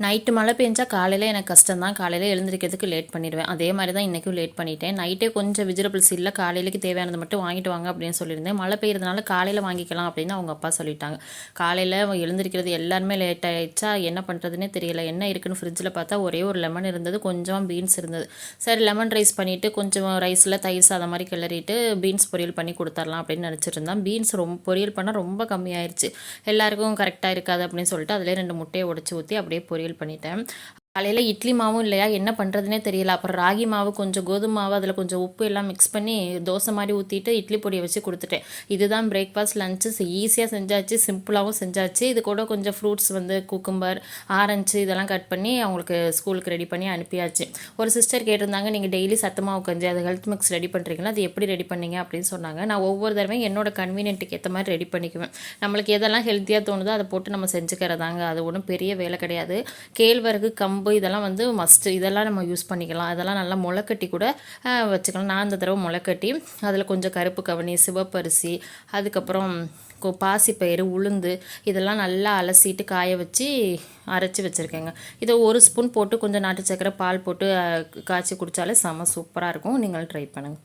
Night மழை பெஞ்சா காலையில் எனக்கு கஷ்டம் தான். காலையில் எழுந்திரிக்கிறதுக்கு லேட் பண்ணிடுவேன். அதே மாதிரி தான் இன்றைக்கும் லேட் பண்ணிட்டேன். நைட்டே கொஞ்சம் வெஜிடபிள்ஸ் இல்லை, காலையிலேக்கு தேவையானது மட்டும் வாங்கிட்டு வாங்க அப்படின்னு சொல்லியிருந்தேன். மழை பெய்யறதுனால காலையில் வாங்கிக்கலாம் அப்படின்னு அவங்க அப்பா சொல்லிட்டாங்க. காலையில் எழுந்திரிக்கிறது எல்லாருமே லேட் ஆகிடுச்சா, என்ன பண்ணுறதுனே தெரியல. என்ன இருக்குன்னு ஃப்ரிட்ஜில் பார்த்தா ஒரே ஒரு லெமன் இருந்தது, கொஞ்சம் பீன்ஸ் இருந்தது. சரி லெமன் ரைஸ் பண்ணிவிட்டு கொஞ்சம் ரைஸில் தயிர் சாதம் மாதிரி கிளறிட்டு பீன்ஸ் பொரியல் பண்ணி கொடுத்துர்லாம் அப்படின்னு நினச்சிட்டு இருந்தேன். பீன்ஸ் ரொம்ப பொரியல் பண்ணால் ரொம்ப கம்மியாயிருச்சு, எல்லாருக்கும் கரெக்டாக இருக்காது அப்படின்னு சொல்லிட்டு அதிலே 2 முட்டையை உடச்சி ஊற்றி அப்படியே பொரியல் பண்ணிட்டேன். காலையில் இட்லி மாவும் இல்லையா, என்ன பண்ணுறதுனே தெரியல. அப்புறம் ராகி மாவு, கொஞ்சம் கோதுமை மாவு, அதில் கொஞ்சம் உப்பு எல்லாம் மிக்ஸ் பண்ணி தோசை மாதிரி ஊற்றிட்டு இட்லி பொடியை வச்சு கொடுத்துட்டேன். இதுதான் பிரேக்ஃபாஸ்ட், லஞ்சு ஈஸியாக செஞ்சாச்சு, சிம்பிளாகவும் செஞ்சாச்சு. இது கூட கொஞ்சம் ஃப்ரூட்ஸ் குக்கும்பர், ஆரஞ்சு இதெல்லாம் கட் பண்ணி அவங்களுக்கு ஸ்கூலுக்கு ரெடி பண்ணி அனுப்பியாச்சு. ஒரு சிஸ்டர் கேட்டிருந்தாங்க, நீங்கள் டெய்லி சத்துமாவு கஞ்சி அது ஹெல்த் மிக்ஸ் ரெடி பண்ணுறீங்களா, அது எப்படி ரெடி பண்ணீங்க அப்படின்னு சொன்னாங்க. நான் ஒவ்வொரு தடவையும் என்னோட கன்வீனியன்ட்டுக்கு ஏற்ற மாதிரி ரெடி பண்ணிக்குவேன். நம்மளுக்கு எதெல்லாம் ஹெல்த்தியாக தோணுதோ அதை போட்டு நம்ம செஞ்சுக்கிறதாங்க, அது ஒன்றும் பெரிய வேலை கிடையாது. கேழ்வரகு, கம்பு இதெல்லாம் மஸ்ட்டு, இதெல்லாம் நம்ம யூஸ் பண்ணிக்கலாம். அதெல்லாம் நல்லா முளைக்கட்டி கூட வச்சுக்கலாம். நான் இந்த தடவை முளைக்கட்டி அதில் கொஞ்சம் கருப்பு கவனி, சிவப்பரிசி, அதுக்கப்புறம் பாசிப்பயிறு, உளுந்து இதெல்லாம் நல்லா அலசிட்டு காய வச்சு அரைச்சி வச்சுருக்கேங்க. இதை 1 ஸ்பூன் போட்டு கொஞ்சம் நாட்டு சக்கரை, பால் போட்டு காய்ச்சி குடித்தாலே செம சூப்பராக இருக்கும். நீங்களும் ட்ரை பண்ணுங்கள்.